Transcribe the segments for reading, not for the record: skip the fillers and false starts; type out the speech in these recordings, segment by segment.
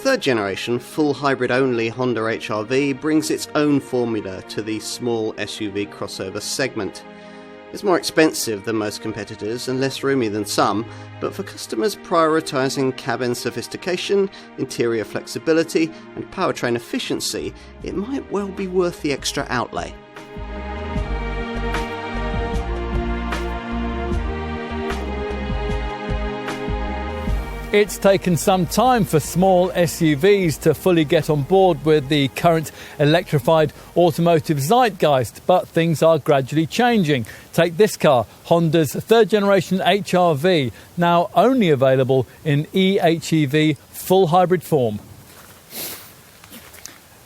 third generation, full hybrid only Honda HR-V brings its own formula to the small SUV crossover segment. It's more expensive than most competitors and less roomy than some, but for customers prioritising cabin sophistication, interior flexibility and powertrain efficiency, it might well be worth the extra outlay. It's taken some time for small SUVs to fully get on board with the current electrified automotive zeitgeist, but things are gradually changing. Take this car, Honda's third generation HR-V, now only available in eHEV full hybrid form.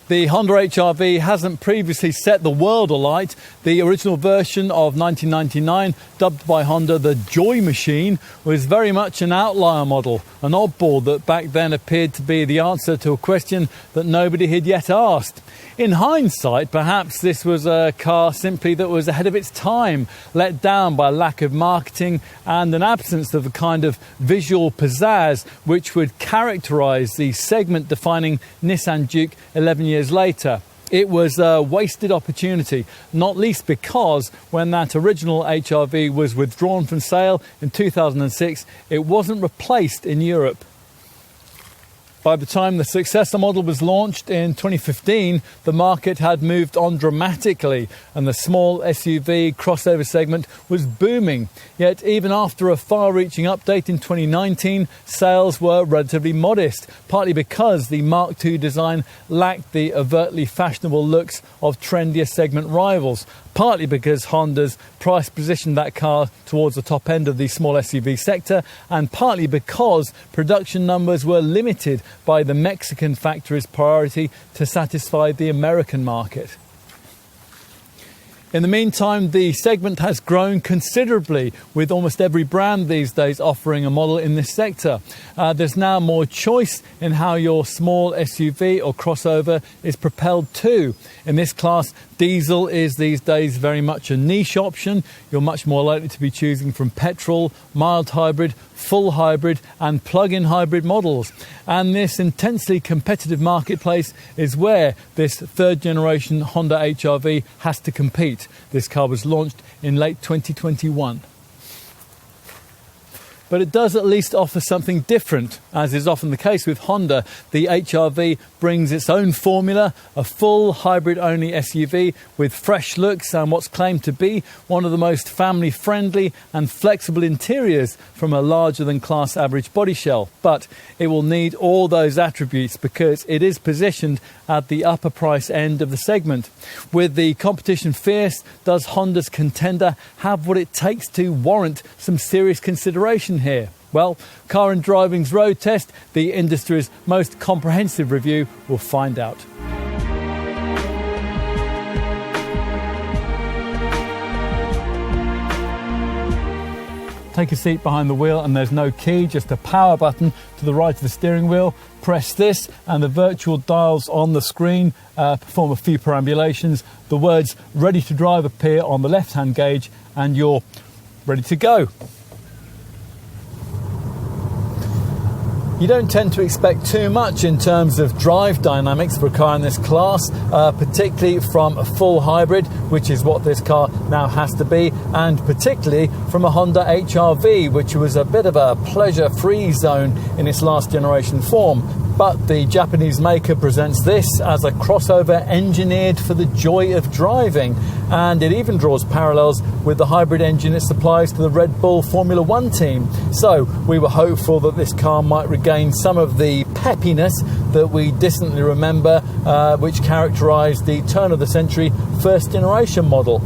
The Honda HR-V hasn't previously set the world alight. The original version of 1999, dubbed by Honda the Joy Machine, was very much an outlier model, an oddball that back then appeared to be the answer to a question that nobody had yet asked. In hindsight, perhaps this was a car simply that was ahead of its time, let down by lack of marketing and an absence of the kind of visual pizzazz which would characterise the segment-defining Nissan Juke 11 years later. It was a wasted opportunity, not least because when that original HR-V was withdrawn from sale in 2006, it wasn't replaced in Europe. By the time the successor model was launched in 2015, the market had moved on dramatically and the small SUV crossover segment was booming. Yet even after a far-reaching update in 2019, sales were relatively modest, partly because the Mark II design lacked the overtly fashionable looks of trendier segment rivals, partly because Honda's price positioned that car towards the top end of the small SUV sector, and partly because production numbers were limited by the Mexican factory's priority to satisfy the American market. In the meantime, the segment has grown considerably, with almost every brand these days offering a model in this sector. There's now more choice in how your small SUV or crossover is propelled too. In this class, diesel is these days very much a niche option. You're much more likely to be choosing from petrol, mild hybrid, full hybrid and plug-in hybrid models. And this intensely competitive marketplace is where this third generation Honda HR-V has to compete. This car was launched in late 2021. But it does at least offer something different. As is often the case with Honda, the HR-V brings its own formula, a full hybrid-only SUV with fresh looks and what's claimed to be one of the most family-friendly and flexible interiors from a larger-than-class average body shell. But it will need all those attributes because it is positioned at the upper price end of the segment. With the competition fierce, does Honda's contender have what it takes to warrant some serious consideration here? Well, Car and Driving's road test, the industry's most comprehensive review, will find out. Take a seat behind the wheel and there's no key, just a power button to the right of the steering wheel. Press this and the virtual dials on the screen perform a few perambulations. The words "ready to drive" appear on the left-hand gauge and you're ready to go. You don't tend to expect too much in terms of drive dynamics for a car in this class, particularly from a full hybrid, which is what this car now has to be, and particularly from a Honda HR-V, which was a bit of a pleasure-free zone in its last generation form. But the Japanese maker presents this as a crossover engineered for the joy of driving, and it even draws parallels with the hybrid engine it supplies to the Red Bull Formula One team. So we were hopeful that this car might regain some of the peppiness that we distantly remember, which characterised the turn-of-the-century first-generation model.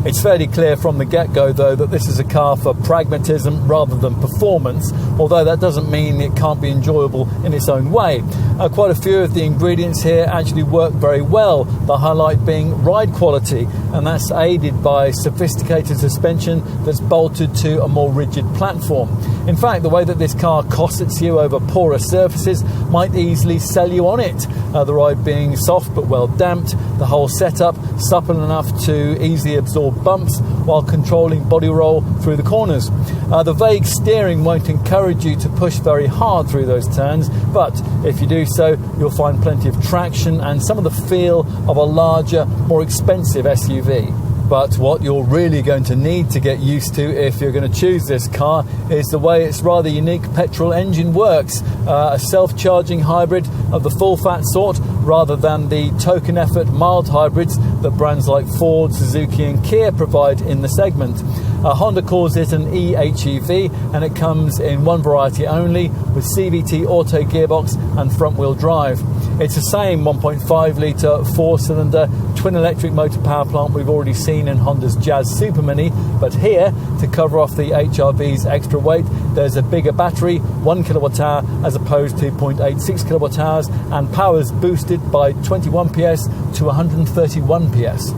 It's fairly clear from the get-go, though, that this is a car for pragmatism rather than performance, although that doesn't mean it can't be enjoyable in its own way. Quite a few of the ingredients here actually work very well, the highlight being ride quality, and that's aided by sophisticated suspension that's bolted to a more rigid platform. In fact, the way that this car cossets you over porous surfaces might easily sell you on it, the ride being soft but well damped, the whole setup supple enough to easily absorb absorb bumps while controlling body roll through the corners. The vague steering won't encourage you to push very hard through those turns, but if you do so, you'll find plenty of traction and some of the feel of a larger, more expensive SUV. But what you're really going to need to get used to if you're going to choose this car is the way its rather unique petrol engine works. A self-charging hybrid of the full-fat sort rather than the token effort mild hybrids that brands like Ford, Suzuki and Kia provide in the segment. Honda calls it an eHEV, and it comes in one variety only with CVT auto gearbox and front-wheel drive. It's the same 1.5 litre four-cylinder twin electric motor power plant we've already seen in Honda's Jazz Super Mini, but here, to cover off the HRV's extra weight, there's a bigger battery, 1 kilowatt hour as opposed to 0.86 kilowatt hours, and power's boosted by 21 PS to 131 PS.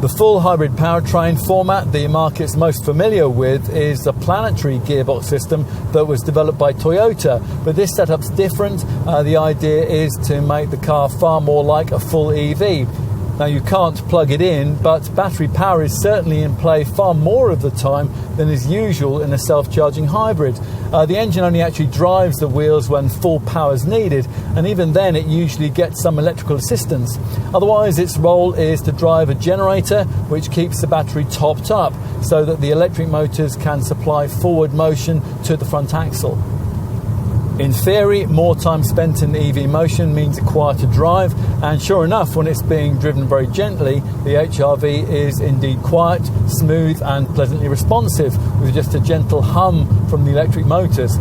The full hybrid powertrain format the market's most familiar with is the planetary gearbox system that was developed by Toyota, but this setup's different. The idea is to make the car far more like a full EV. Now, you can't plug it in, but battery power is certainly in play far more of the time than is usual in a self-charging hybrid. The engine only actually drives the wheels when full power is needed, and even then it usually gets some electrical assistance. Otherwise, its role is to drive a generator which keeps the battery topped up so that the electric motors can supply forward motion to the front axle. In theory, more time spent in EV motion means a quieter drive, and sure enough, when it's being driven very gently, the HRV is indeed quiet, smooth and pleasantly responsive, with just a gentle hum from the electric motors.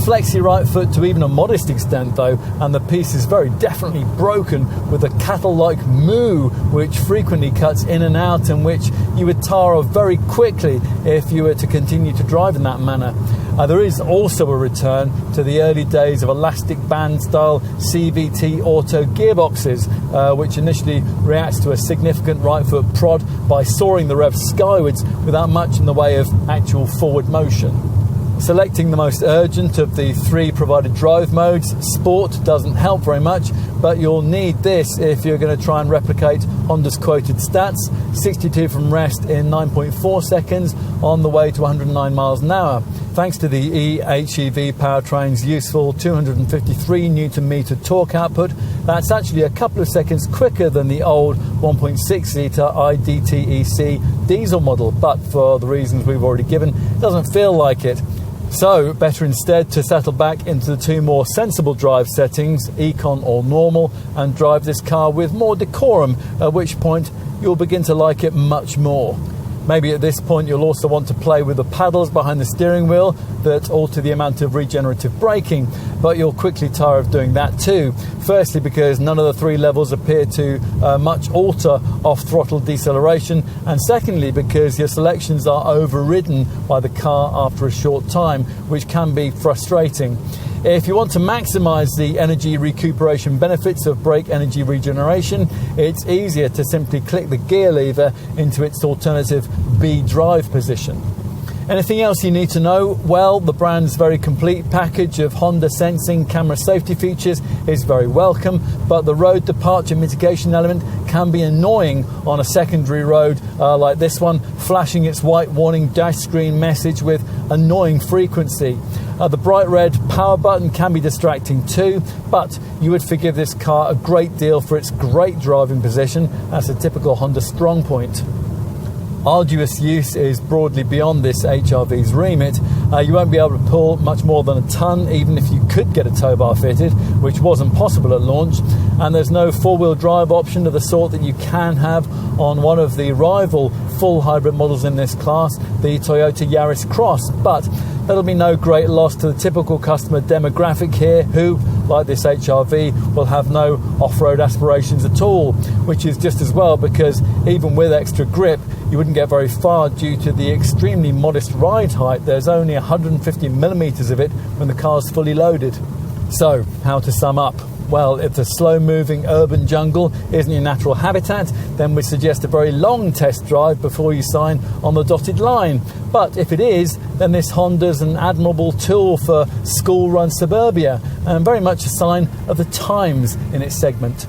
Flex your right foot to even a modest extent though, and the piece is very definitely broken with a cattle-like moo which frequently cuts in and out, and which you would tire of very quickly if you were to continue to drive in that manner. There is also a return to the early days of elastic band style CVT auto gearboxes, which initially reacts to a significant right foot prod by soaring the revs skywards without much in the way of actual forward motion. Selecting the most urgent of the three provided drive modes, Sport doesn't help very much, but you'll need this if you're going to try and replicate Honda's quoted stats: 62 from rest in 9.4 seconds on the way to 109 miles an hour. Thanks to the eHEV powertrain's useful 253 Nm torque output, that's actually a couple of seconds quicker than the old 1.6 litre IDTEC diesel model, but for the reasons we've already given, it doesn't feel like it. So, better instead to settle back into the two more sensible drive settings, Econ or Normal, and drive this car with more decorum, at which point you'll begin to like it much more. Maybe at this point you'll also want to play with the paddles behind the steering wheel that alter the amount of regenerative braking, but you'll quickly tire of doing that too. Firstly, because none of the three levels appear to much alter off-throttle deceleration, and secondly, because your selections are overridden by the car after a short time, which can be frustrating. If you want to maximise the energy recuperation benefits of brake energy regeneration, it's easier to simply click the gear lever into its alternative B drive position. Anything else you need to know? Well, the brand's very complete package of Honda sensing camera safety features is very welcome, but the road departure mitigation element can be annoying on a secondary road like this one, flashing its white warning dash screen message with annoying frequency. The bright red power button can be distracting too, but you would forgive this car a great deal for its great driving position. That's a typical Honda strong point. Arduous use is broadly beyond this HRV's remit. You won't be able to pull much more than a ton, even if you could get a tow bar fitted, which wasn't possible at launch. And there's no four-wheel drive option of the sort that you can have on one of the rival full hybrid models in this class, the Toyota Yaris Cross. But that'll be no great loss to the typical customer demographic here, who, like this HRV, will have no off-road aspirations at all, which is just as well, because even with extra grip, you wouldn't get very far due to the extremely modest ride height. There's only 150 millimetres of it when the car's fully loaded. So, how to sum up? Well, if the slow-moving urban jungle isn't your natural habitat, then we suggest a very long test drive before you sign on the dotted line. But if it is, then this Honda's an admirable tool for school-run suburbia, and very much a sign of the times in its segment.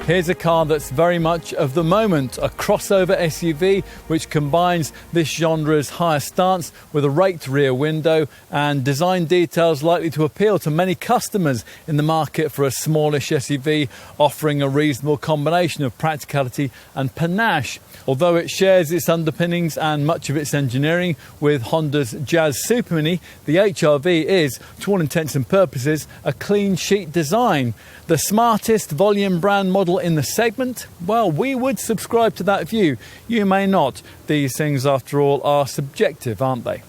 Here's a car that's very much of the moment, a crossover SUV which combines this genre's higher stance with a raked rear window and design details likely to appeal to many customers in the market for a smallish SUV offering a reasonable combination of practicality and panache. Although it shares its underpinnings and much of its engineering with Honda's Jazz Super Mini, the HR-V is, to all intents and purposes, a clean sheet design. The smartest volume brand model in the segment? Well, we would subscribe to that view. You may not. These things, after all, are subjective, aren't they?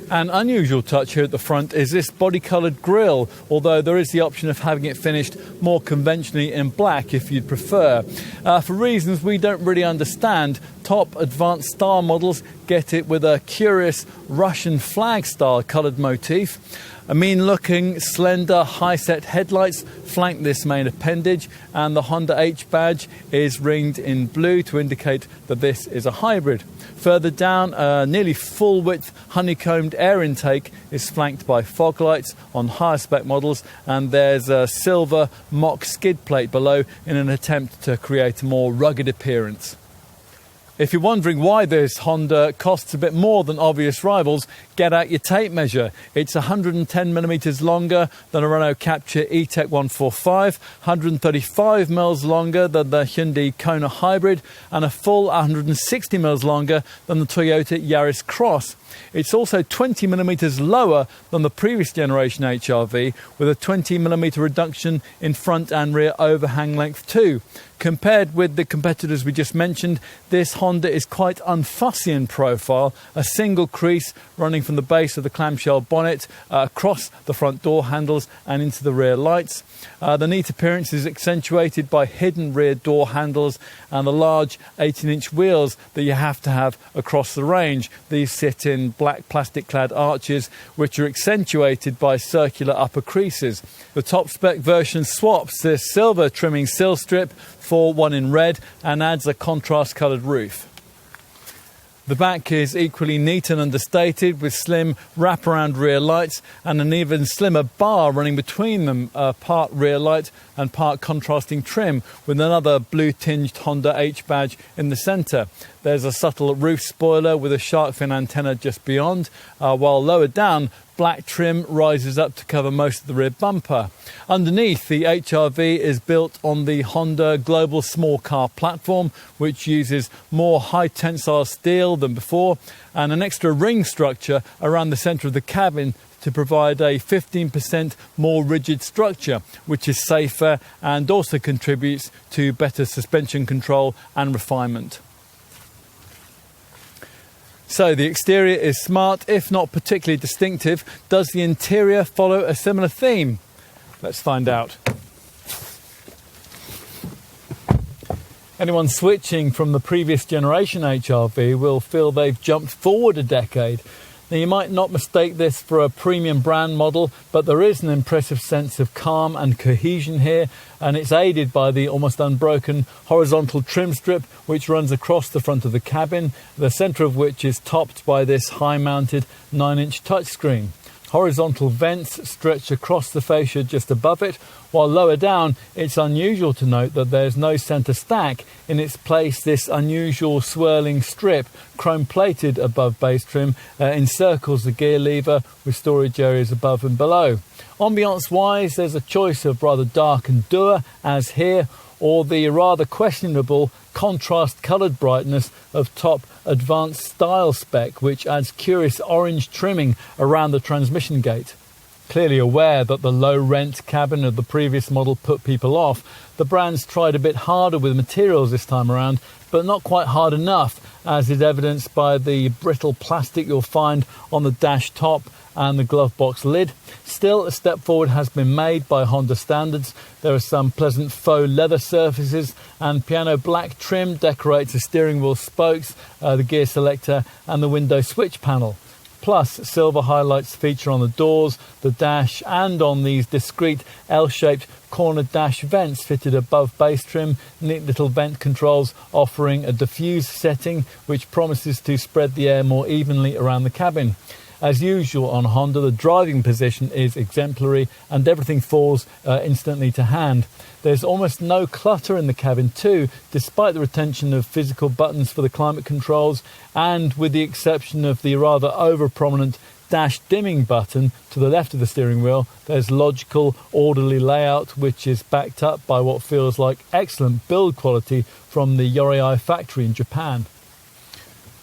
An unusual touch here at the front is this body-coloured grille, although there is the option of having it finished more conventionally in black if you'd prefer. For reasons we don't really understand, top advanced style models get it with a curious Russian flag-style coloured motif. A mean-looking, slender, high-set headlights flank this main appendage, and the Honda H badge is ringed in blue to indicate that this is a hybrid. Further down, a nearly full-width honeycombed air intake is flanked by fog lights on higher-spec models, and there's a silver mock skid plate below in an attempt to create a more rugged appearance. If you're wondering why this Honda costs a bit more than obvious rivals, get out your tape measure. It's 110mm longer than a Renault Captur E-Tech 145, 135mm longer than the Hyundai Kona Hybrid, and a full 160mm longer than the Toyota Yaris Cross. It's also 20mm lower than the previous generation HR-V, with a 20mm reduction in front and rear overhang length too. Compared with the competitors we just mentioned, this Honda is quite unfussy in profile, a single crease running from the base of the clamshell bonnet across the front door handles and into the rear lights. The neat appearance is accentuated by hidden rear door handles and the large 18-inch wheels that you have to have across the range. These sit in black plastic-clad arches which are accentuated by circular upper creases. The top-spec version swaps this silver trimming sill strip for one in red and adds a contrast-coloured roof. The back is equally neat and understated, with slim wraparound rear lights and an even slimmer bar running between them, part rear light and part contrasting trim, with another blue-tinged Honda H badge in the centre. There's a subtle roof spoiler with a shark fin antenna just beyond, while lower down, black trim rises up to cover most of the rear bumper. Underneath, the HR-V is built on the Honda Global Small Car platform, which uses more high tensile steel than before, and an extra ring structure around the centre of the cabin to provide a 15% more rigid structure, which is safer and also contributes to better suspension control and refinement. So the exterior is smart, if not particularly distinctive. Does the interior follow a similar theme? Let's find out. Anyone switching from the previous generation HR-V will feel they've jumped forward a decade. Now, you might not mistake this for a premium brand model, but there is an impressive sense of calm and cohesion here, and it's aided by the almost unbroken horizontal trim strip which runs across the front of the cabin, the centre of which is topped by this high-mounted 9-inch touchscreen. Horizontal vents stretch across the fascia just above it, while lower down it's unusual to note that there's no centre stack. In its place, this unusual swirling strip, chrome-plated above base trim, encircles the gear lever with storage areas above and below. Ambiance-wise, there's a choice of rather dark and dour, as here, or the rather questionable contrast-coloured brightness of top advanced style spec, which adds curious orange trimming around the transmission gate. Clearly aware that the low-rent cabin of the previous model put people off, the brand's tried a bit harder with materials this time around, but not quite hard enough, as is evidenced by the brittle plastic you'll find on the dash top and the glove box lid. Still, a step forward has been made by Honda standards. There are some pleasant faux leather surfaces, and piano black trim decorates the steering wheel spokes, the gear selector and the window switch panel. Plus, silver highlights feature on the doors, the dash and on these discreet L-shaped corner dash vents fitted above base trim, neat little vent controls offering a diffuse setting which promises to spread the air more evenly around the cabin. As usual on Honda, the driving position is exemplary and everything falls instantly to hand. There's almost no clutter in the cabin too, despite the retention of physical buttons for the climate controls, and with the exception of the rather over-prominent dash dimming button to the left of the steering wheel, there's logical, orderly layout which is backed up by what feels like excellent build quality from the Yorei factory in Japan.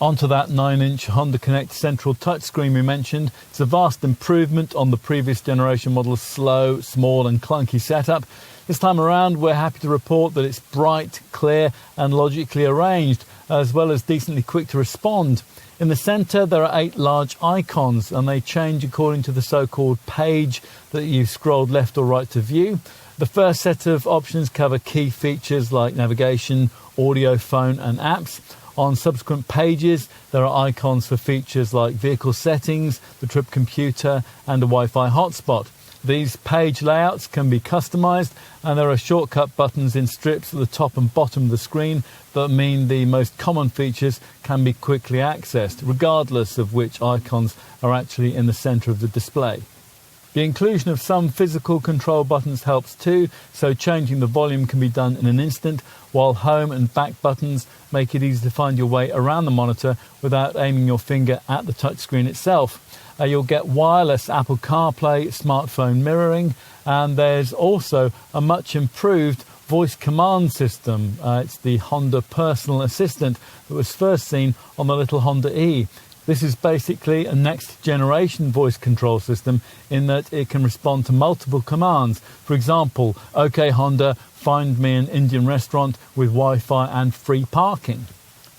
Onto that 9-inch Honda Connect central touchscreen we mentioned. It's a vast improvement on the previous generation model's slow, small and clunky setup. This time around we're happy to report that it's bright, clear and logically arranged, as well as decently quick to respond. In the centre there are 8 large icons and they change according to the so-called page that you've scrolled left or right to view. The first set of options cover key features like navigation, audio, phone and apps. On subsequent pages, there are icons for features like vehicle settings, the trip computer and a Wi-Fi hotspot. These page layouts can be customised and there are shortcut buttons in strips at the top and bottom of the screen that mean the most common features can be quickly accessed, regardless of which icons are actually in the centre of the display. The inclusion of some physical control buttons helps too, so changing the volume can be done in an instant, while home and back buttons make it easy to find your way around the monitor without aiming your finger at the touchscreen itself. You'll get wireless Apple CarPlay, smartphone mirroring, and there's also a much improved voice command system. It's the Honda Personal Assistant that was first seen on the little Honda E. This is basically a next generation voice control system in that it can respond to multiple commands. For example, OK Honda, find me an Indian restaurant with Wi-Fi and free parking.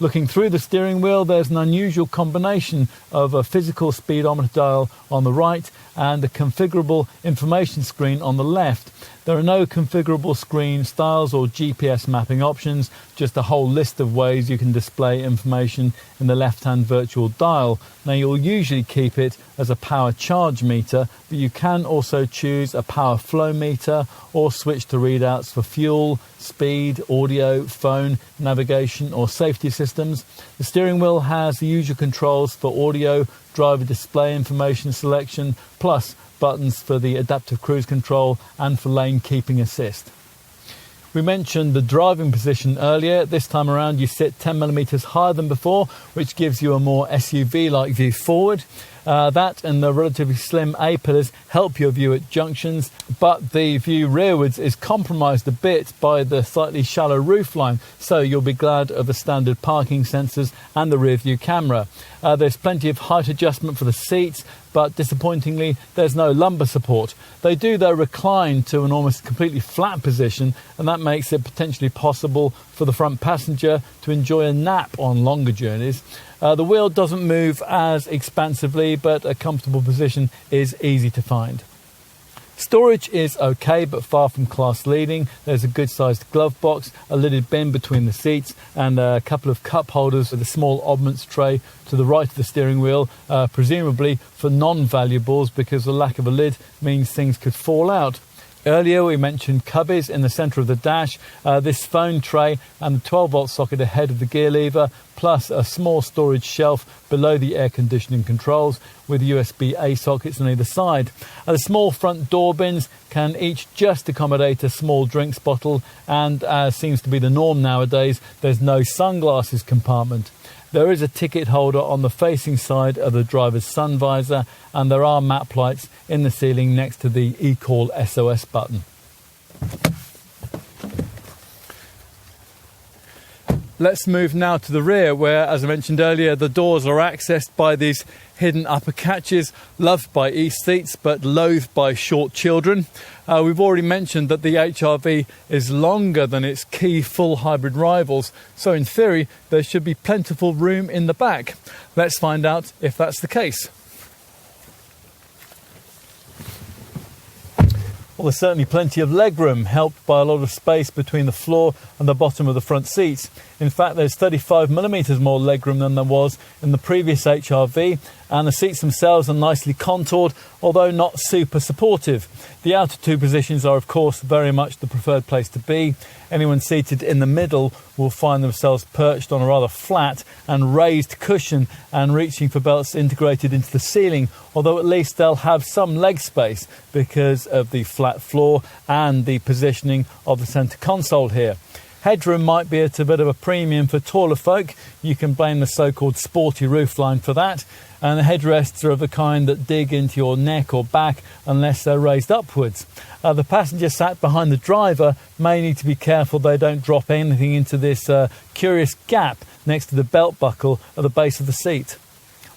Looking through the steering wheel, there's an unusual combination of a physical speedometer dial on the right and a configurable information screen on the left. There are no configurable screen styles or GPS mapping options, just a whole list of ways you can display information in the left-hand virtual dial. Now you'll usually keep it as a power charge meter, but you can also choose a power flow meter or switch to readouts for fuel, speed, audio, phone, navigation or safety systems. The steering wheel has the usual controls for audio, driver display information selection, plus buttons for the adaptive cruise control and for lane keeping assist. We mentioned the driving position earlier. This time around you sit 10mm higher than before, which gives you a more SUV-like view forward. That and the relatively slim A-pillars help your view at junctions, but the view rearwards is compromised a bit by the slightly shallow roofline, so you'll be glad of the standard parking sensors and the rear view camera. There's plenty of height adjustment for the seats, but disappointingly there's no lumbar support. They do though recline to an almost completely flat position, and that makes it potentially possible for the front passenger to enjoy a nap on longer journeys. The wheel doesn't move as expansively, but a comfortable position is easy to find. Storage is okay, but far from class leading. There's a good sized glove box, a lidded bin between the seats, and a couple of cup holders with a small oddments tray to the right of the steering wheel, presumably for non-valuables, because the lack of a lid means things could fall out. Earlier we mentioned cubbies in the centre of the dash, this phone tray and the 12-volt socket ahead of the gear lever, plus a small storage shelf below the air conditioning controls with USB-A sockets on either side. The small front door bins can each just accommodate a small drinks bottle, and as seems to be the norm nowadays, there's no sunglasses compartment. There is a ticket holder on the facing side of the driver's sun visor, and there are map lights in the ceiling next to the eCall SOS button. Let's move now to the rear, where, as I mentioned earlier, the doors are accessed by these hidden upper catches, loved by East seats but loathed by short children. We've already mentioned that the HR-V is longer than its key full hybrid rivals, so in theory there should be plentiful room in the back. Let's find out if that's the case. Well, there's certainly plenty of legroom, helped by a lot of space between the floor and the bottom of the front seats. In fact, there's 35mm more legroom than there was in the previous HR-V, and the seats themselves are nicely contoured, although not super supportive. The outer two positions are of course very much the preferred place to be. Anyone seated in the middle will find themselves perched on a rather flat and raised cushion and reaching for belts integrated into the ceiling, although at least they'll have some leg space because of the flat floor and the positioning of the centre console here. Headroom might be at a bit of a premium for taller folk. You can blame the so-called sporty roofline for that. And the headrests are of the kind that dig into your neck or back unless they're raised upwards. The passenger sat behind the driver may need to be careful they don't drop anything into this curious gap next to the belt buckle at the base of the seat.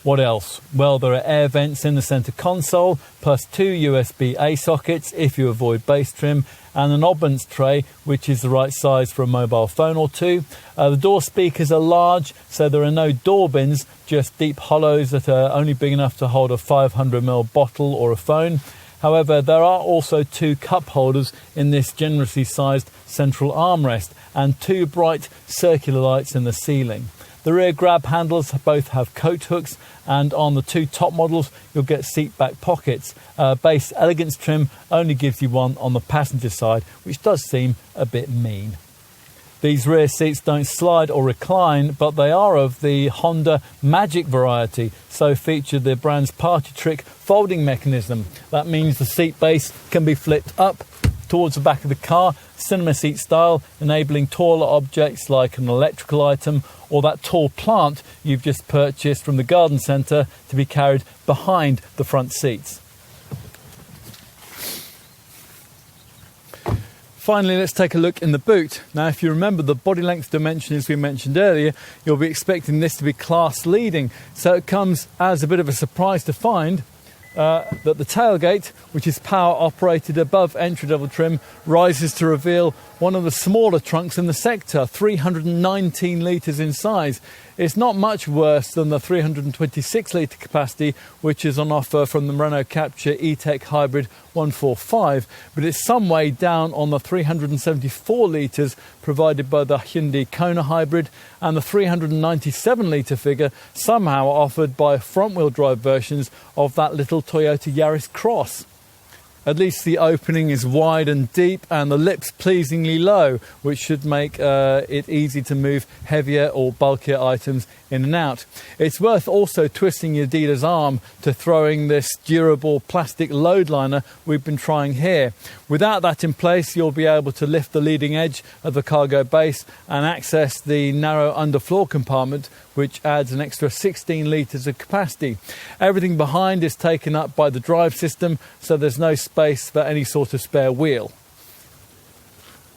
What else? Well, there are air vents in the centre console, plus 2 USB-A sockets if you avoid bass trim, and an oddments tray, which is the right size for a mobile phone or two. The door speakers are large, so there are no door bins, just deep hollows that are only big enough to hold a 500ml bottle or a phone. However, there are also 2 cup holders in this generously sized central armrest and 2 bright circular lights in the ceiling. The rear grab handles both have coat hooks, and on the 2 top models you'll get seat back pockets. Base elegance trim only gives you one on the passenger side, which does seem a bit mean. These rear seats don't slide or recline, but they are of the Honda Magic variety, so feature the brand's party trick folding mechanism. That means the seat base can be flipped up towards the back of the car, cinema seat style, enabling taller objects like an electrical item or that tall plant you've just purchased from the garden centre to be carried behind the front seats. Finally, let's take a look in the boot. Now, if you remember the body length dimensions we mentioned earlier, you'll be expecting this to be class leading. So it comes as a bit of a surprise to find that the tailgate, which is power operated above entry level trim, rises to reveal one of the smaller trunks in the sector, 319 litres in size. It's not much worse than the 326 litre capacity which is on offer from the Renault Captur E-Tech Hybrid 145, but it's some way down on the 374 litres provided by the Hyundai Kona Hybrid and the 397 litre figure somehow offered by front-wheel drive versions of that little Toyota Yaris Cross. At least the opening is wide and deep and the lips pleasingly low, which should make it easy to move heavier or bulkier items in and out. It's worth also twisting your dealer's arm to throwing this durable plastic load liner we've been trying here. Without that in place, you'll be able to lift the leading edge of the cargo base and access the narrow underfloor compartment, which adds an extra 16 litres of capacity. Everything behind is taken up by the drive system, so there's no space for any sort of spare wheel.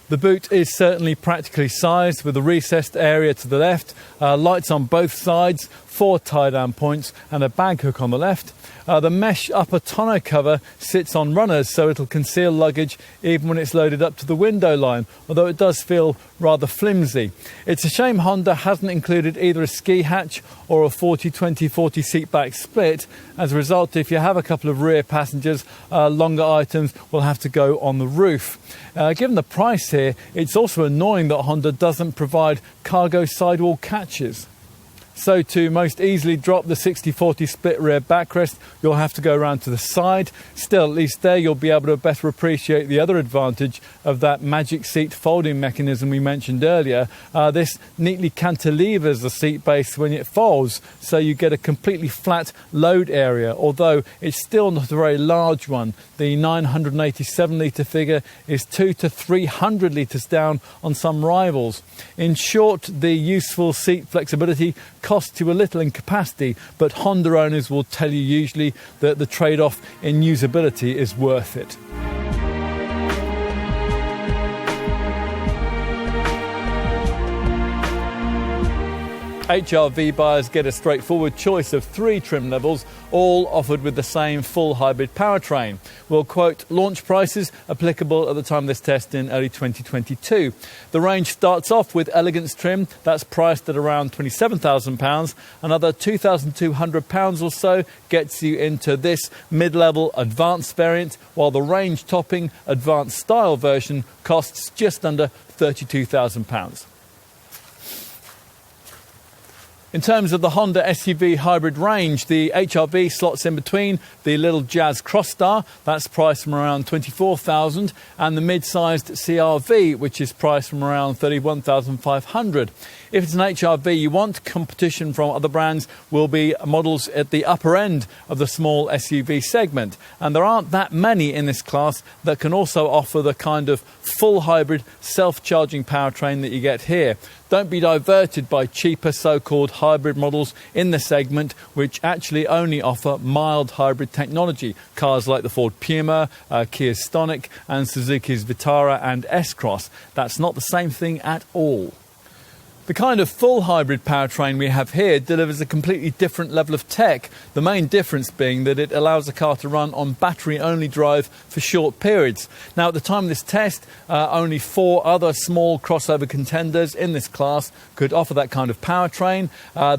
The boot is certainly practically sized with a recessed area to the left, lights on both sides, 4 tie-down points and a bag hook on the left. The mesh upper tonneau cover sits on runners, so it'll conceal luggage even when it's loaded up to the window line, although it does feel rather flimsy. It's a shame Honda hasn't included either a ski hatch or a 40-20-40 seat back split. As a result, if you have a couple of rear passengers, longer items will have to go on the roof. Given the price here, it's also annoying that Honda doesn't provide cargo sidewall catches. So to most easily drop the 60-40 split rear backrest, you'll have to go around to the side. Still, at least there you'll be able to better appreciate the other advantage of that magic seat folding mechanism we mentioned earlier. This neatly cantilevers the seat base when it folds, so you get a completely flat load area, although it's still not a very large one. The 987 litre figure is 200 to 300 litres down on some rivals. In short, the useful seat flexibility costs you a little in capacity, but Honda owners will tell you usually that the trade-off in usability is worth it. HRV buyers get a straightforward choice of 3 trim levels, all offered with the same full hybrid powertrain. We'll quote launch prices applicable at the time of this test in early 2022. The range starts off with elegance trim, that's priced at around £27,000. Another £2,200 or so gets you into this mid-level advanced variant, while the range topping advanced style version costs just under £32,000. In terms of the Honda SUV hybrid range, the HR-V slots in between the little Jazz Crossstar, that's priced from around $24,000, and the mid-sized CR-V, which is priced from around $31,500. If it's an HR-V you want, competition from other brands will be models at the upper end of the small SUV segment. And there aren't that many in this class that can also offer the kind of full hybrid self-charging powertrain that you get here. Don't be diverted by cheaper so-called hybrid models in the segment which actually only offer mild hybrid technology. Cars like the Ford Puma, Kia's Stonic and Suzuki's Vitara and S-Cross. That's not the same thing at all. The kind of full hybrid powertrain we have here delivers a completely different level of tech, the main difference being that it allows the car to run on battery-only drive for short periods. Now, at the time of this test, only 4 other small crossover contenders in this class could offer that kind of powertrain.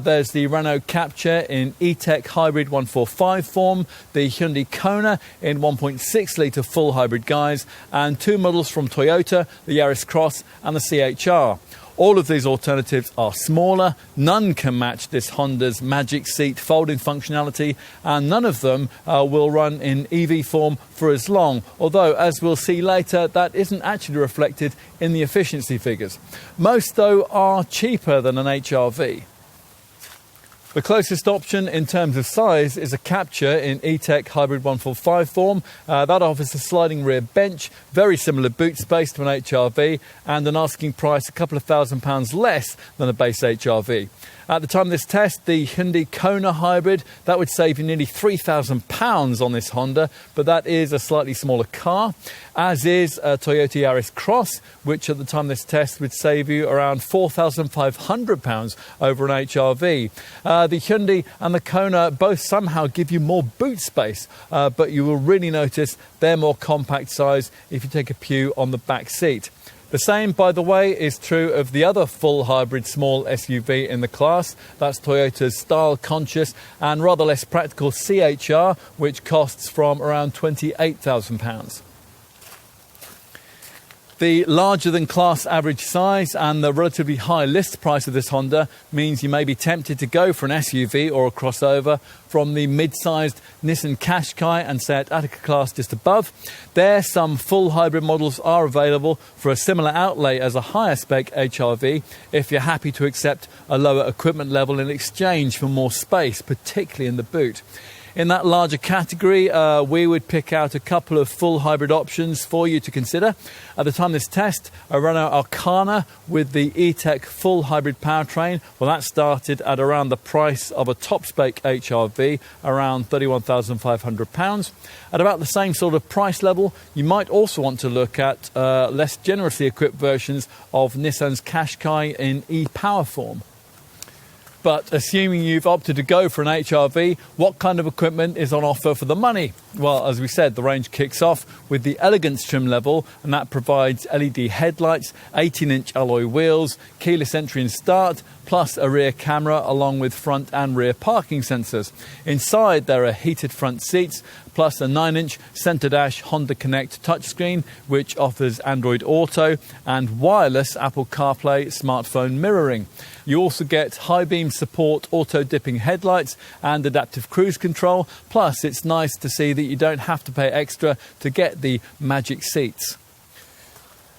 There's the Renault Captur in E-Tech Hybrid 145 form, the Hyundai Kona in 1.6-litre full hybrid guise, and 2 models from Toyota, the Yaris Cross and the CHR. All of these alternatives are smaller, none can match this Honda's Magic Seat folding functionality, and none of them will run in EV form for as long, although, as we'll see later, that isn't actually reflected in the efficiency figures. Most, though, are cheaper than an HR-V. The closest option in terms of size is a Captur in E-Tech Hybrid 145 form. That offers a sliding rear bench, very similar boot space to an HR-V, and an asking price a couple of £1,000 less than a base HR-V. At the time of this test, the Hyundai Kona Hybrid, that would save you nearly £3,000 on this Honda, but that is a slightly smaller car, as is a Toyota Yaris Cross, which at the time of this test would save you around £4,500 over an HR-V. The Hyundai and the Kona both somehow give you more boot space, but you will really notice they're more compact size if you take a pew on the back seat. The same, by the way, is true of the other full hybrid small SUV in the class. That's Toyota's style-conscious and rather less practical CHR, which costs from around £28,000. The larger than class average size and the relatively high list price of this Honda means you may be tempted to go for an SUV or a crossover from the mid-sized Nissan Qashqai and Seat Ateca class just above. There, some full hybrid models are available for a similar outlay as a higher spec HR-V if you're happy to accept a lower equipment level in exchange for more space, particularly in the boot. In that larger category, we would pick out a couple of full hybrid options for you to consider. At the time of this test, a Renault Arcana with the E-Tech full hybrid powertrain, well, that started at around the price of a top-spec HR-V, around £31,500. At about the same sort of price level, you might also want to look at less generously equipped versions of Nissan's Qashqai in e-Power form. But assuming you've opted to go for an HR-V, what kind of equipment is on offer for the money? Well, as we said, the range kicks off with the Elegance trim level, and that provides LED headlights, 18-inch alloy wheels, keyless entry and start, plus a rear camera along with front and rear parking sensors. Inside there are heated front seats, plus a 9-inch centre dash Honda Connect touchscreen, which offers Android Auto and wireless Apple CarPlay smartphone mirroring. You also get high beam support auto-dipping headlights and adaptive cruise control, plus it's nice to see that you don't have to pay extra to get the magic seats.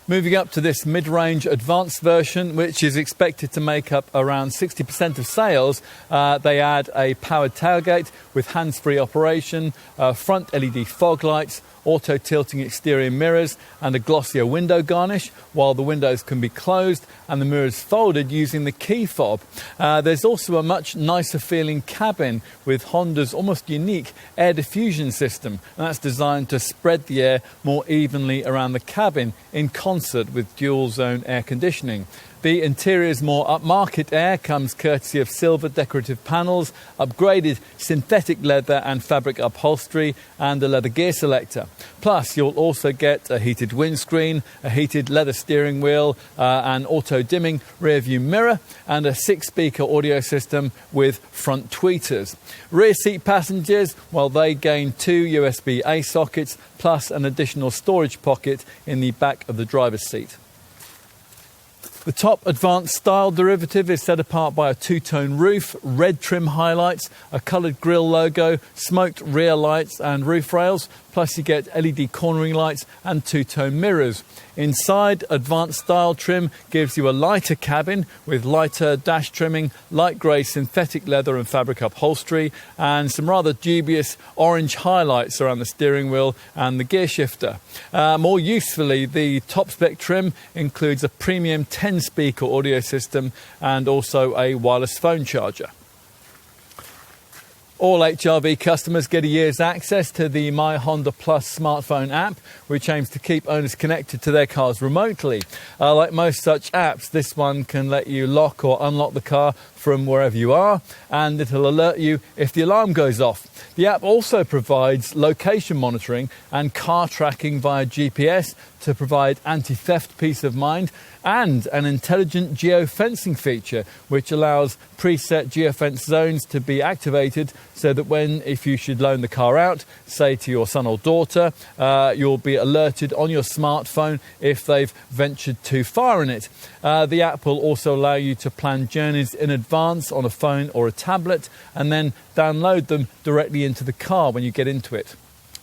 Moving up to this mid-range advanced version, which is expected to make up around 60% of sales, they add a powered tailgate with hands-free operation, front LED fog lights, auto-tilting exterior mirrors and a glossier window garnish, while the windows can be closed and the mirrors folded using the key fob. There's also a much nicer feeling cabin with Honda's almost unique air diffusion system, and that's designed to spread the air more evenly around the cabin in concert with dual zone air conditioning. The interior's more upmarket air comes courtesy of silver decorative panels, upgraded synthetic leather and fabric upholstery, and a leather gear selector. Plus, you'll also get a heated windscreen, a heated leather steering wheel, an auto-dimming rear-view mirror, and a 6-speaker audio system with front tweeters. Rear seat passengers, well, they gain 2 USB-A sockets, plus an additional storage pocket in the back of the driver's seat. The top advanced style derivative is set apart by a two-tone roof, red trim highlights, a coloured grille logo, smoked rear lights and roof rails, plus you get LED cornering lights and two-tone mirrors. Inside, advanced style trim gives you a lighter cabin with lighter dash trimming, light grey synthetic leather and fabric upholstery, and some rather dubious orange highlights around the steering wheel and the gear shifter. More usefully, the top spec trim includes a premium 10-speaker audio system and also a wireless phone charger. All HRV customers get a year's access to the My Honda Plus smartphone app, which aims to keep owners connected to their cars remotely. Like most such apps, this one can let you lock or unlock the car from wherever you are, and it'll alert you if the alarm goes off. The app also provides location monitoring and car tracking via GPS to provide anti-theft peace of mind, and an intelligent geofencing feature which allows preset geofence zones to be activated so that if you should loan the car out, say to your son or daughter, you'll be alerted on your smartphone if they've ventured too far in it. The app will also allow you to plan journeys in advance on a phone or a tablet and then download them directly into the car when you get into it.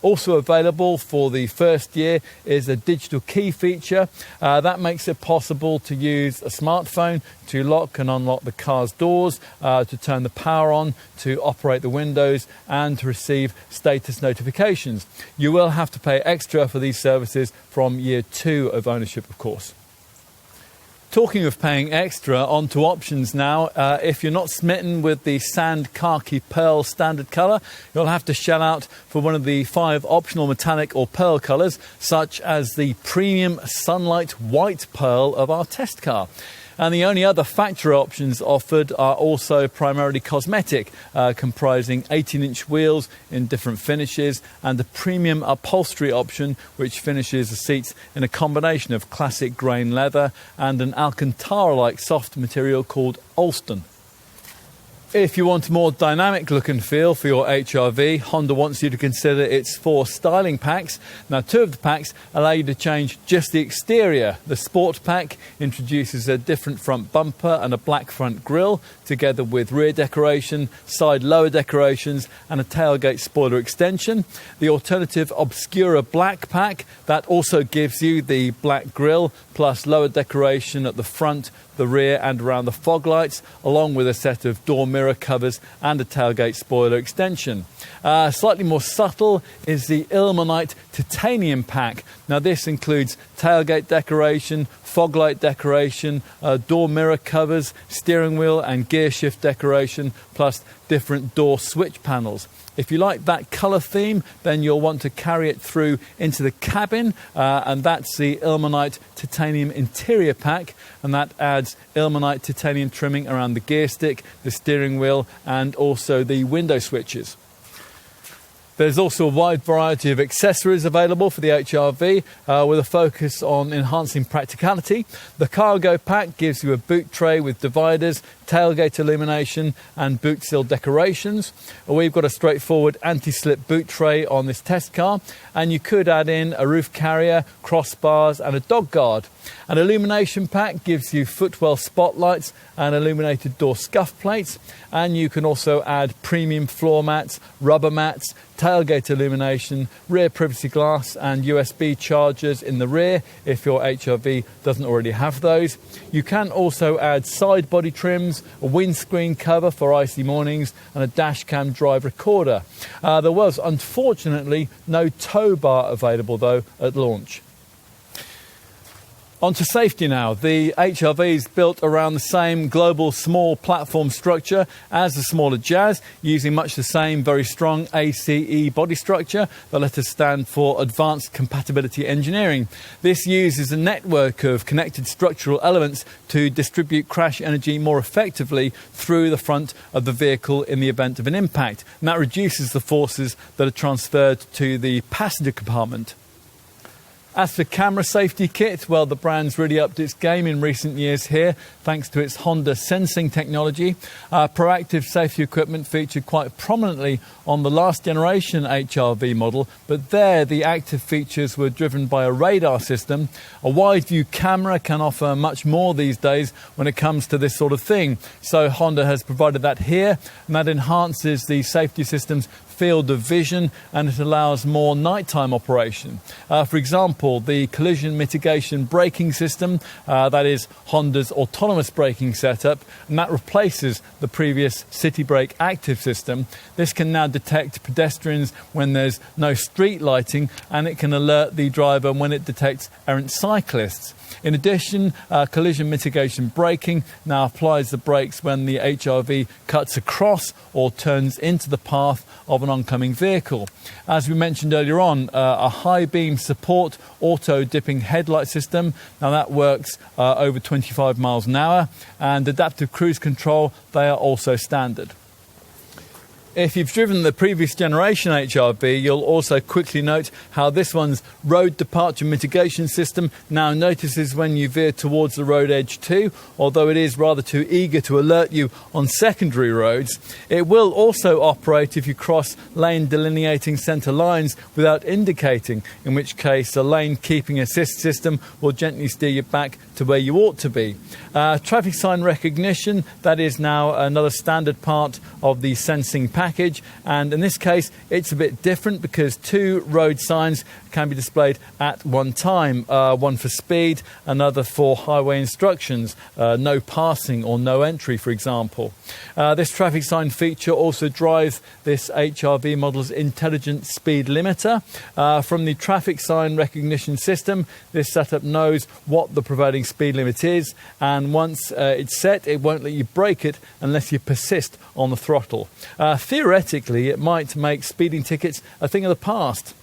Also available for the first year is a digital key feature. That makes it possible to use a smartphone to lock and unlock the car's doors, to turn the power on, to operate the windows, and to receive status notifications. You will have to pay extra for these services from year 2 of ownership, of course. Talking of paying extra, on to options now. If you're not smitten with the sand khaki pearl standard colour, you'll have to shell out for one of the 5 optional metallic or pearl colours, such as the premium sunlight white pearl of our test car. And the only other factory options offered are also primarily cosmetic, comprising 18-inch wheels in different finishes and a premium upholstery option which finishes the seats in a combination of classic grain leather and an Alcantara-like soft material called Alston. If you want a more dynamic look and feel for your HRV, Honda wants you to consider its 4 styling packs. Now, 2 of the packs allow you to change just the exterior. The Sport Pack introduces a different front bumper and a black front grille, together with rear decoration, side lower decorations and a tailgate spoiler extension. The alternative Obscura Black Pack, that also gives you the black grille plus lower decoration at the front, the rear and around the fog lights, along with a set of door mirror covers and a tailgate spoiler extension. Slightly more subtle is the Ilmenite Titanium Pack. Now this includes tailgate decoration, fog light decoration, door mirror covers, steering wheel and gear shift decoration, plus different door switch panels. If you like that colour theme, then you'll want to carry it through into the cabin, and that's the Ilmenite Titanium Interior Pack, and that adds Ilmenite Titanium trimming around the gear stick, the steering wheel and also the window switches. There's also a wide variety of accessories available for the HRV, with a focus on enhancing practicality. The Cargo Pack gives you a boot tray with dividers, tailgate illumination and boot sill decorations. We've got a straightforward anti-slip boot tray on this test car, and you could add in a roof carrier, crossbars and a dog guard. An Illumination Pack gives you footwell spotlights and illuminated door scuff plates, and you can also add premium floor mats, rubber mats, tailgate illumination, rear privacy glass and USB chargers in the rear if your HRV doesn't already have those. You can also add side body trims, a windscreen cover for icy mornings and a dash cam drive recorder. There was unfortunately no tow bar available though at launch. On to safety now. The HRV is built around the same global small platform structure as the smaller Jazz, using much the same very strong ACE body structure. The letters stand for Advanced Compatibility Engineering. This uses a network of connected structural elements to distribute crash energy more effectively through the front of the vehicle in the event of an impact, and that reduces the forces that are transferred to the passenger compartment. As for camera safety kit, well, the brand's really upped its game in recent years here, thanks to its Honda sensing technology. Proactive safety equipment featured quite prominently on the last generation HR-V model, but there the active features were driven by a radar system. A wide-view camera can offer much more these days when it comes to this sort of thing. So Honda has provided that here, and that enhances the safety system's field of vision, and it allows more nighttime operation. For example, the collision mitigation braking system, that is Honda's autonomous braking setup, and that replaces the previous city brake active system. This can now detect pedestrians when there's no street lighting, and it can alert the driver when it detects errant cyclists. In addition, collision mitigation braking now applies the brakes when the HR-V cuts across or turns into the path of an oncoming vehicle. As we mentioned earlier on, a high beam support auto dipping headlight system. Now that works over 25 miles an hour, and adaptive cruise control, they are also standard. If you've driven the previous generation HR-V, you'll also quickly note how this one's road departure mitigation system now notices when you veer towards the road edge too, although it is rather too eager to alert you on secondary roads. It will also operate if you cross lane delineating centre lines without indicating, in which case a lane keeping assist system will gently steer you back to where you ought to be. Traffic sign recognition, that is now another standard part of the sensing package, and in this case it's a bit different because two road signs can be displayed at one time, one for speed, another for highway instructions, no passing or no entry, for example. This traffic sign feature also drives this HR-V model's intelligent speed limiter. From the traffic sign recognition system, this setup knows what the prevailing speed limit is, and once it's set, it won't let you break it unless you persist on the throttle. Theoretically, it might make speeding tickets a thing of the past.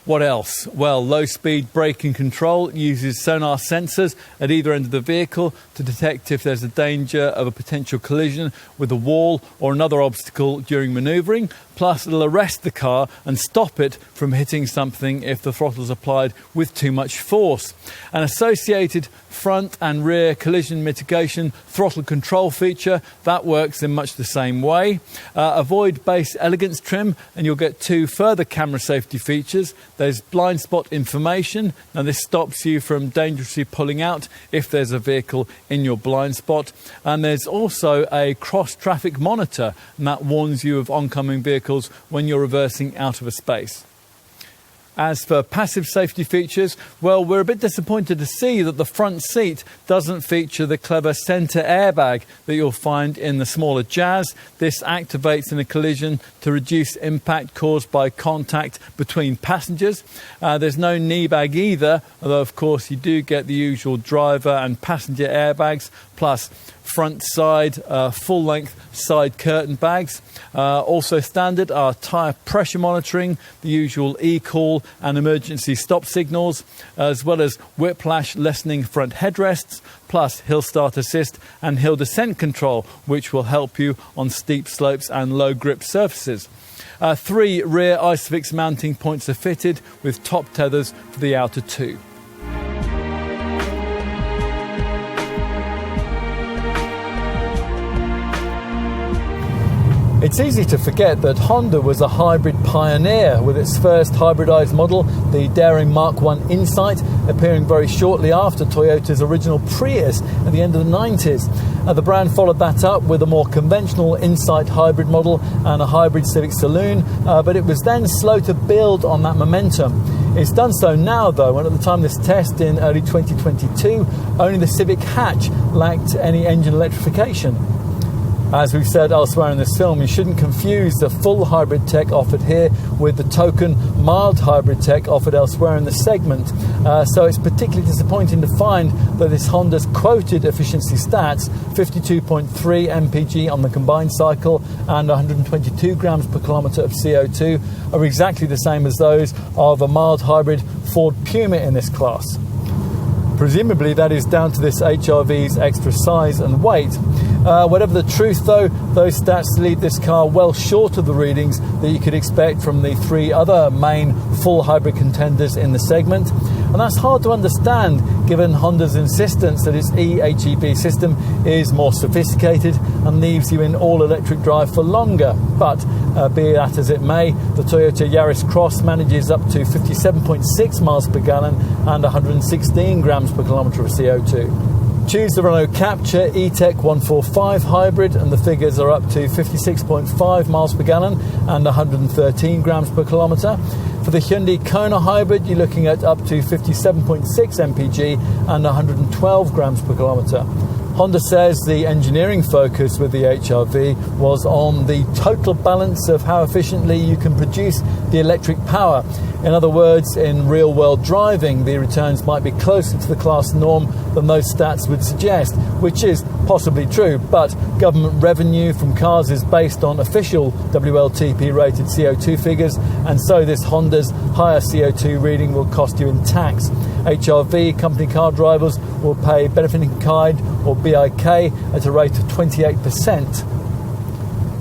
What else? Well, low-speed braking control uses sonar sensors at either end of the vehicle to detect if there's a danger of a potential collision with a wall or another obstacle during manoeuvring. Plus, it'll arrest the car and stop it from hitting something if the throttle's applied with too much force. An associated front and rear collision mitigation throttle control feature, that works in much the same way. Avoid base elegance trim, and you'll get two further camera safety features. There's blind spot information. Now this stops you from dangerously pulling out if there's a vehicle in your blind spot. And there's also a cross traffic monitor, and that warns you of oncoming vehicles when you're reversing out of a space. As for passive safety features, well, we're a bit disappointed to see that the front seat doesn't feature the clever centre airbag that you'll find in the smaller Jazz. This activates in a collision to reduce impact caused by contact between passengers. There's no knee bag either, although of course you do get the usual driver and passenger airbags, plus front side full-length side curtain bags. Also standard are tyre pressure monitoring, the usual e-call and emergency stop signals, as well as whiplash lessening front headrests, plus hill start assist and hill descent control, which will help you on steep slopes and low grip surfaces. 3 rear ISOFIX mounting points are fitted with top tethers for the outer 2. It's easy to forget that Honda was a hybrid pioneer with its first hybridized model, the daring Mark I Insight, appearing very shortly after Toyota's original Prius at the end of the 90s. The brand followed that up with a more conventional Insight hybrid model and a hybrid Civic Saloon, but it was then slow to build on that momentum. It's done so now though, and at the time of this test in early 2022, only the Civic hatch lacked any engine electrification. As we've said elsewhere in this film, you shouldn't confuse the full hybrid tech offered here with the token mild hybrid tech offered elsewhere in the segment. So it's particularly disappointing to find that this Honda's quoted efficiency stats, 52.3 mpg on the combined cycle and 122 grams per kilometre of CO2, are exactly the same as those of a mild hybrid Ford Puma in this class. Presumably that is down to this HR-V's extra size and weight. Whatever the truth though, those stats leave this car well short of the readings that you could expect from the 3 other main full hybrid contenders in the segment. And that's hard to understand given Honda's insistence that its eHEV system is more sophisticated and leaves you in all-electric drive for longer. But be that as it may, the Toyota Yaris Cross manages up to 57.6 miles per gallon and 116 grams per kilometre of CO2. Choose the Renault Captur E-Tech 145 hybrid and the figures are up to 56.5 miles per gallon and 113 grams per kilometre. For the Hyundai Kona hybrid, you're looking at up to 57.6 mpg and 112 grams per kilometre. Honda says the engineering focus with the HR-V was on the total balance of how efficiently you can produce the electric power. In other words, in real-world driving, the returns might be closer to the class norm than those stats would suggest, which is possibly true, but government revenue from cars is based on official WLTP-rated CO2 figures, and so this Honda's higher CO2 reading will cost you in tax. HR-V company car drivers will pay benefiting kind or BIK at a rate of 28%.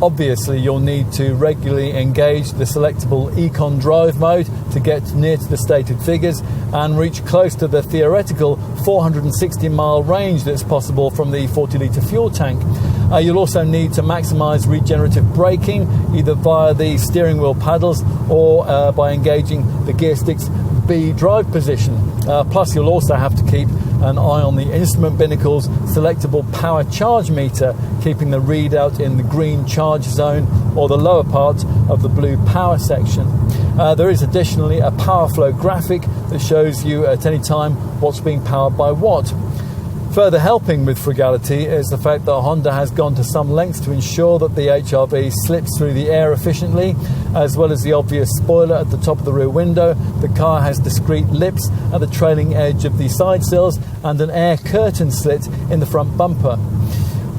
Obviously, you'll need to regularly engage the selectable Econ Drive mode to get near to the stated figures and reach close to the theoretical 460-mile range that's possible from the 40-litre fuel tank. You'll also need to maximise regenerative braking, either via the steering wheel paddles or by engaging the gear stick's B drive position. Plus, you'll also have to keep an eye on the instrument binnacle's selectable power charge meter, keeping the readout in the green charge zone or the lower part of the blue power section. There is additionally a power flow graphic that shows you at any time what's being powered by what. Further helping with frugality is the fact that Honda has gone to some lengths to ensure that the HR-V slips through the air efficiently, as well as the obvious spoiler at the top of the rear window. The car has discrete lips at the trailing edge of the side sills and an air curtain slit in the front bumper.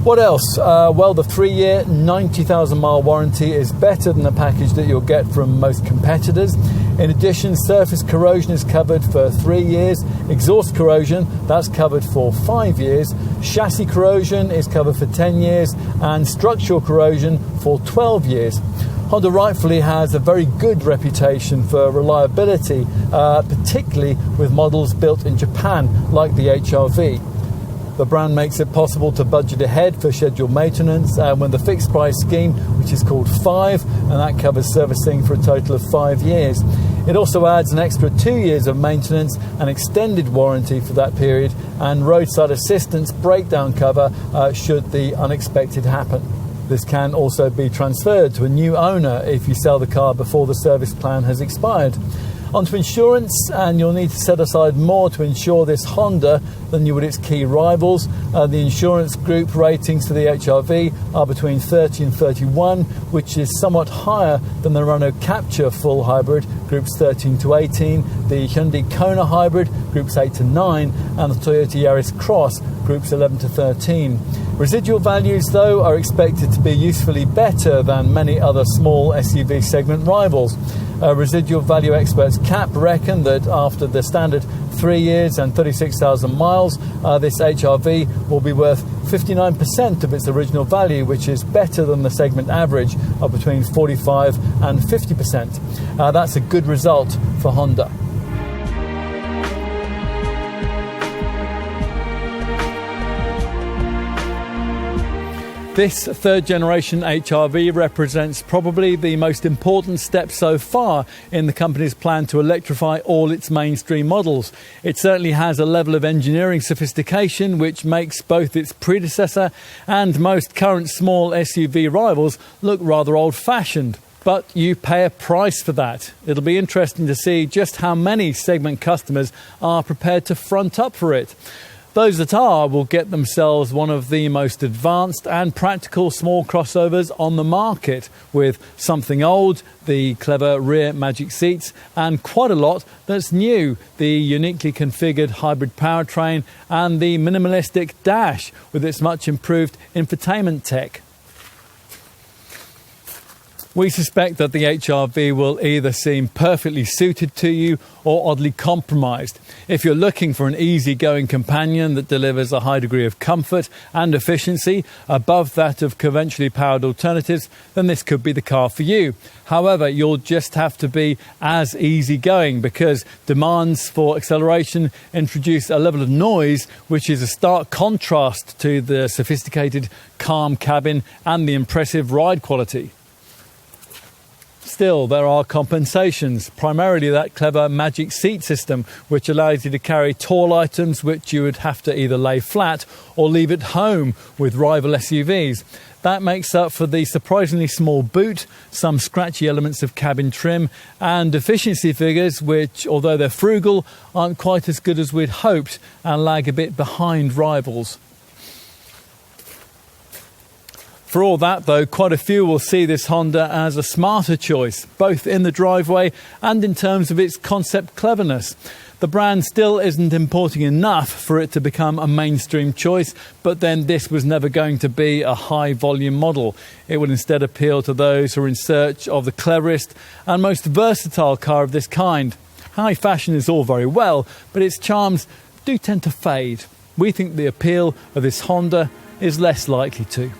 What else? Well, the 3-year, 90,000 mile warranty is better than the package that you'll get from most competitors. In addition, surface corrosion is covered for 3 years, exhaust corrosion, that's covered for 5 years, chassis corrosion is covered for 10 years, and structural corrosion for 12 years. Honda rightfully has a very good reputation for reliability, particularly with models built in Japan like the HR-V. The brand makes it possible to budget ahead for scheduled maintenance when the fixed price scheme, which is called 5, and that covers servicing for a total of 5 years. It also adds an extra 2 years of maintenance and extended warranty for that period, and roadside assistance breakdown cover should the unexpected happen. This can also be transferred to a new owner if you sell the car before the service plan has expired. Onto insurance, and you'll need to set aside more to insure this Honda than you would its key rivals. The insurance group ratings for the HR-V are between 30 and 31, which is somewhat higher than the Renault Captur full hybrid, groups 13 to 18, the Hyundai Kona hybrid, groups 8 to 9, and the Toyota Yaris Cross, groups 11 to 13. Residual values, though, are expected to be usefully better than many other small SUV segment rivals. Residual value experts CAP reckon that after the standard 3 years and 36,000 miles, this HR-V will be worth 59% of its original value, which is better than the segment average of between 45 and 50%. That's a good result for Honda. This third generation HR-V represents probably the most important step so far in the company's plan to electrify all its mainstream models. It certainly has a level of engineering sophistication which makes both its predecessor and most current small SUV rivals look rather old-fashioned. But you pay a price for that. It'll be interesting to see just how many segment customers are prepared to front up for it. Those that are will get themselves one of the most advanced and practical small crossovers on the market, with something old, the clever rear magic seats, and quite a lot that's new, the uniquely configured hybrid powertrain and the minimalistic dash with its much improved infotainment tech. We suspect that the HR-V will either seem perfectly suited to you or oddly compromised. If you're looking for an easy-going companion that delivers a high degree of comfort and efficiency above that of conventionally powered alternatives, then this could be the car for you. However, you'll just have to be as easy-going because demands for acceleration introduce a level of noise which is a stark contrast to the sophisticated, calm cabin and the impressive ride quality. Still, there are compensations, primarily that clever magic seat system, which allows you to carry tall items which you would have to either lay flat or leave at home with rival SUVs. That makes up for the surprisingly small boot, some scratchy elements of cabin trim, and efficiency figures which, although they're frugal, aren't quite as good as we'd hoped and lag a bit behind rivals. For all that, though, quite a few will see this Honda as a smarter choice, both in the driveway and in terms of its concept cleverness. The brand still isn't importing enough for it to become a mainstream choice, but then this was never going to be a high-volume model. It would instead appeal to those who are in search of the cleverest and most versatile car of this kind. High fashion is all very well, but its charms do tend to fade. We think the appeal of this Honda is less likely to.